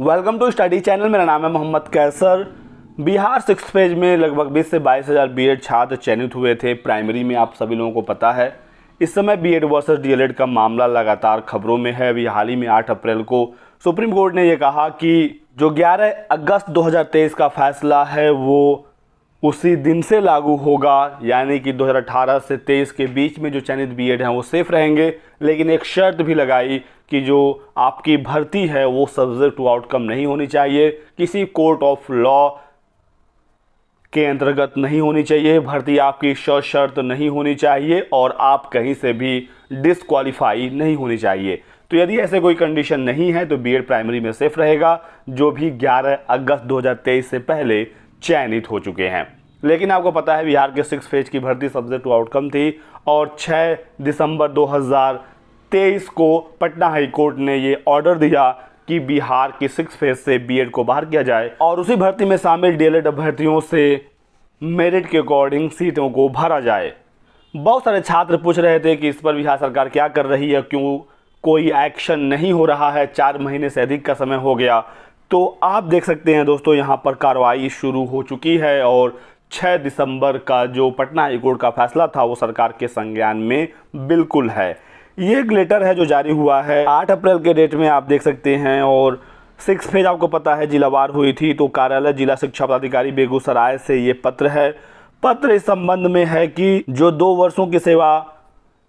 Welcome to study channel. मेरा नाम है मोहम्मद कैसर। बिहार 6 फेज में लगभग 20 से 22 हज़ार बीएड छात्र चयनित हुए थे प्राइमरी में, आप सभी लोगों को पता है। इस समय बीएड वर्सेस डीएलएड का मामला लगातार खबरों में है। अभी हाल ही में 8 अप्रैल को सुप्रीम कोर्ट ने यह कहा कि जो 11 अगस्त 2023 का फैसला है वो उसी दिन से लागू होगा, यानी कि 2018 से 23 के बीच में जो चयनित बीएड हैं वो सेफ रहेंगे। लेकिन एक शर्त भी लगाई कि जो आपकी भर्ती है वो सब्जेक्ट टू आउटकम नहीं होनी चाहिए, किसी कोर्ट ऑफ लॉ के अंतर्गत नहीं होनी चाहिए, भर्ती आपकी सशर्त नहीं होनी चाहिए और आप कहीं से भी डिसक्वालीफाई नहीं होनी चाहिए। तो यदि ऐसे कोई कंडीशन नहीं है तो बीएड प्राइमरी में सेफ रहेगा, जो भी 11 अगस्त 2023 से पहले चयनित हो चुके हैं। लेकिन आपको पता है बिहार के 6 फेज की भर्ती सब्जेक्ट टू आउटकम थी और 6 दिसंबर 2023 को पटना हाई कोर्ट ने ये ऑर्डर दिया कि बिहार के 6 फेज से बीएड को बाहर किया जाए और उसी भर्ती में शामिल डीएलएड अभ्यर्थियों से मेरिट के अकॉर्डिंग सीटों को भरा जाए। बहुत सारे छात्र पूछ रहे थे कि इस पर बिहार सरकार क्या कर रही है, क्यों कोई एक्शन नहीं हो रहा है, 4 महीने से अधिक का समय हो गया। तो आप देख सकते हैं दोस्तों, यहाँ पर कार्रवाई शुरू हो चुकी है और 6 दिसंबर का जो पटना हाई कोर्ट का फैसला था वो सरकार के संज्ञान में बिल्कुल है। ये एक लेटर है जो जारी हुआ है 8 अप्रैल के डेट में, आप देख सकते हैं। और 6 फेज आपको पता है जिलावार हुई थी, तो कार्यालय जिला शिक्षा पदाधिकारी बेगूसराय से ये पत्र है। पत्र इस संबंध में है कि जो 2 वर्षों की सेवा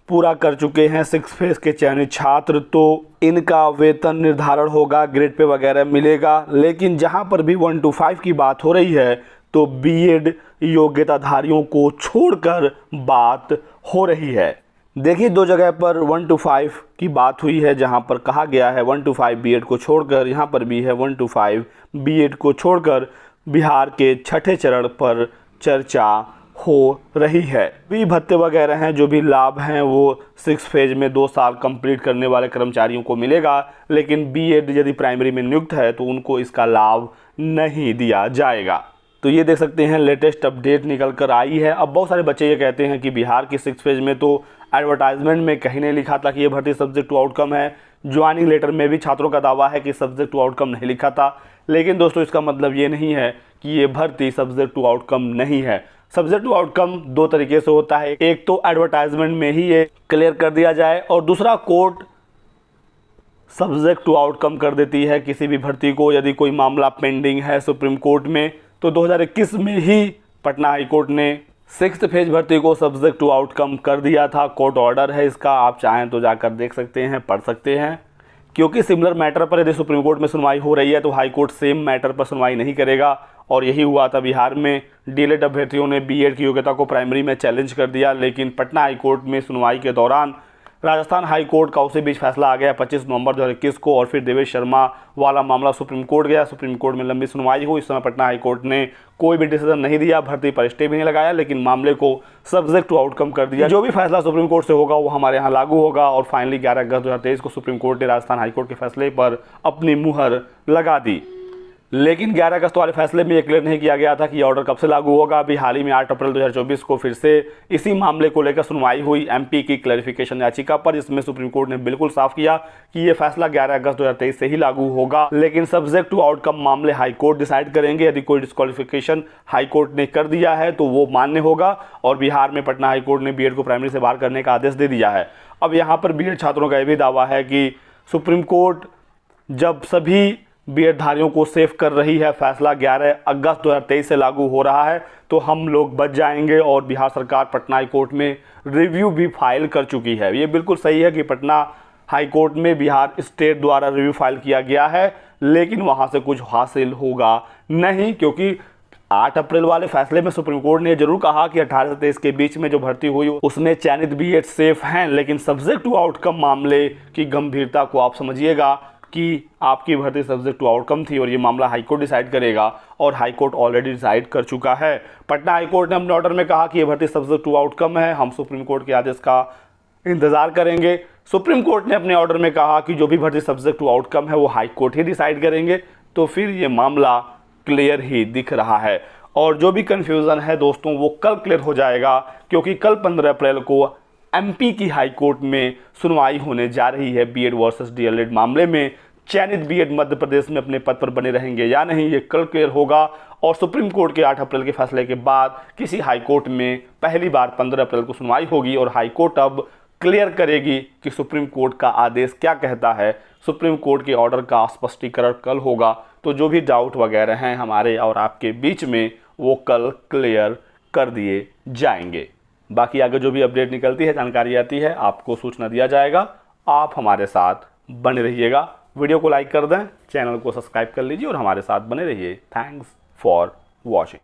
पूरा कर चुके हैं 6 फेज के चयनित छात्र, तो इनका वेतन निर्धारण होगा, ग्रेड पे वगैरह मिलेगा। लेकिन जहां पर भी 1 to 5 की बात हो रही है तो बीएड योग्यताधारियों को छोड़कर बात हो रही है। देखिए 2 जगह पर 1 to 5 की बात हुई है, जहां पर कहा गया है 1 to 5 बीएड को छोड़कर, यहां पर भी है 1 to 5 बीएड को छोड़कर बिहार के 6ठे चरण पर चर्चा हो रही है। भी भत्ते वगैरह हैं, जो भी लाभ हैं वो 6 फेज में 2 साल कंप्लीट करने वाले कर्मचारियों को मिलेगा। लेकिन बीएड यदि प्राइमरी में नियुक्त है तो उनको इसका लाभ नहीं दिया जाएगा। तो ये देख सकते हैं लेटेस्ट अपडेट निकल कर आई है। अब बहुत सारे बच्चे ये कहते हैं कि बिहार की 6 फेज में तो एडवर्टाइजमेंट में कहीं नहीं लिखा था कि ये भर्ती सब्जेक्ट टू आउटकम है, ज्वाइनिंग लेटर में भी छात्रों का दावा है कि सब्जेक्ट टू आउटकम नहीं लिखा था। लेकिन दोस्तों इसका मतलब ये नहीं है कि ये भर्ती सब्जेक्ट टू आउटकम नहीं है। सब्जेक्ट टू आउटकम 2 तरीके से होता है, एक तो एडवर्टाइजमेंट में ही ये क्लियर कर दिया जाए और दूसरा कोर्ट सब्जेक्ट टू आउटकम कर देती है किसी भी भर्ती को। यदि कोई मामला पेंडिंग है सुप्रीम कोर्ट में तो 2021 में ही पटना हाई कोर्ट ने 6th फेज भर्ती को सब्जेक्ट टू आउटकम कर दिया था। कोर्ट ऑर्डर है इसका, आप चाहें तो जाकर देख सकते हैं, पढ़ सकते हैं। क्योंकि सिमिलर मैटर पर यदि सुप्रीम कोर्ट में सुनवाई हो रही है तो हाई कोर्ट सेम मैटर पर सुनवाई नहीं करेगा। और यही हुआ था बिहार में, डीएलएड अभ्यर्थियों ने बीएड की योग्यता को प्राइमरी में चैलेंज कर दिया। लेकिन पटना हाई कोर्ट में सुनवाई के दौरान राजस्थान हाई कोर्ट का उसी बीच फैसला आ गया 25 नवंबर 2021 को और फिर देवेश शर्मा वाला मामला सुप्रीम कोर्ट गया। सुप्रीम कोर्ट में लंबी सुनवाई हुई। इस समय पटना हाई कोर्ट ने कोई भी डिसीजन नहीं दिया, भर्ती पर स्टे भी नहीं लगाया, लेकिन मामले को सब्जेक्ट टू आउटकम कर दिया। जो भी फैसला सुप्रीम कोर्ट से होगा वो हमारे यहाँ लागू होगा। और फाइनली 11 अगस्त 2023 को सुप्रीम कोर्ट ने राजस्थान हाई कोर्ट के फैसले पर अपनी मुहर लगा दी। लेकिन 11 अगस्त वाले फैसले में ये क्लियर नहीं किया गया था कि ऑर्डर कब से लागू होगा। अभी हाल ही में 8 अप्रैल 2024 को फिर से इसी मामले को लेकर सुनवाई हुई एमपी की क्लैरिफिकेशन याचिका पर, जिसमें सुप्रीम कोर्ट ने बिल्कुल साफ किया कि ये फैसला 11 अगस्त 2023 से ही लागू होगा। लेकिन सब्जेक्ट टू आउटकम मामले हाई कोर्ट डिसाइड करेंगे। यदि कोई डिस्क्वालिफिकेशन हाई कोर्ट ने कर दिया है तो वो मान्य होगा। और बिहार में पटना हाई कोर्ट ने बीएड को प्राइमरी से बाहर करने का आदेश दे दिया है। अब यहाँ पर बीएड छात्रों का यह भी दावा है कि सुप्रीम कोर्ट जब सभी बीएड धारियों को सेफ कर रही है, फैसला 11 अगस्त 2023 से लागू हो रहा है, तो हम लोग बच जाएंगे। और बिहार सरकार पटना हाई कोर्ट में रिव्यू भी फाइल कर चुकी है। ये बिल्कुल सही है कि पटना हाई कोर्ट में बिहार स्टेट द्वारा रिव्यू फाइल किया गया है, लेकिन वहां से कुछ हासिल होगा नहीं। क्योंकि 8 अप्रैल वाले फैसले में सुप्रीम कोर्ट ने जरूर कहा कि 18 से 23 के बीच में जो भर्ती हुई उसमें चयनित बीएड सेफ हैं। लेकिन सब्जेक्ट टू आउटकम मामले की गंभीरता को आप समझिएगा कि आपकी भर्ती सब्जेक्ट टू आउटकम थी और ये मामला हाईकोर्ट डिसाइड करेगा। और हाईकोर्ट ऑलरेडी डिसाइड कर चुका है। पटना हाईकोर्ट ने अपने ऑर्डर में कहा कि ये भर्ती सब्जेक्ट टू आउटकम है, हम सुप्रीम कोर्ट के आदेश का इंतजार करेंगे। सुप्रीम कोर्ट ने अपने ऑर्डर में कहा कि जो भी भर्ती सब्जेक्ट टू आउटकम है वो हाईकोर्ट ही डिसाइड करेंगे। तो फिर ये मामला क्लियर ही दिख रहा है और जो भी कन्फ्यूज़न है दोस्तों वो कल क्लियर हो जाएगा। क्योंकि कल 15 अप्रैल को एमपी की हाई कोर्ट में सुनवाई होने जा रही है बीएड वर्सेस डीएलएड मामले में। चयनित बीएड मध्य प्रदेश में अपने पद पर बने रहेंगे या नहीं, ये कल क्लियर होगा। और सुप्रीम कोर्ट के 8 अप्रैल के फैसले के बाद किसी हाई कोर्ट में पहली बार 15 अप्रैल को सुनवाई होगी और हाई कोर्ट अब क्लियर करेगी कि सुप्रीम कोर्ट का आदेश क्या कहता है। सुप्रीम कोर्ट के ऑर्डर का स्पष्टीकरण कल होगा, तो जो भी डाउट वगैरह हैं हमारे और आपके बीच में वो कल क्लियर कर दिए जाएंगे। बाकी आगे जो भी अपडेट निकलती है, जानकारी आती है, आपको सूचना दिया जाएगा। आप हमारे साथ बने रहिएगा। वीडियो को लाइक कर दें, चैनल को सब्सक्राइब कर लीजिए और हमारे साथ बने रहिए। Thanks for watching.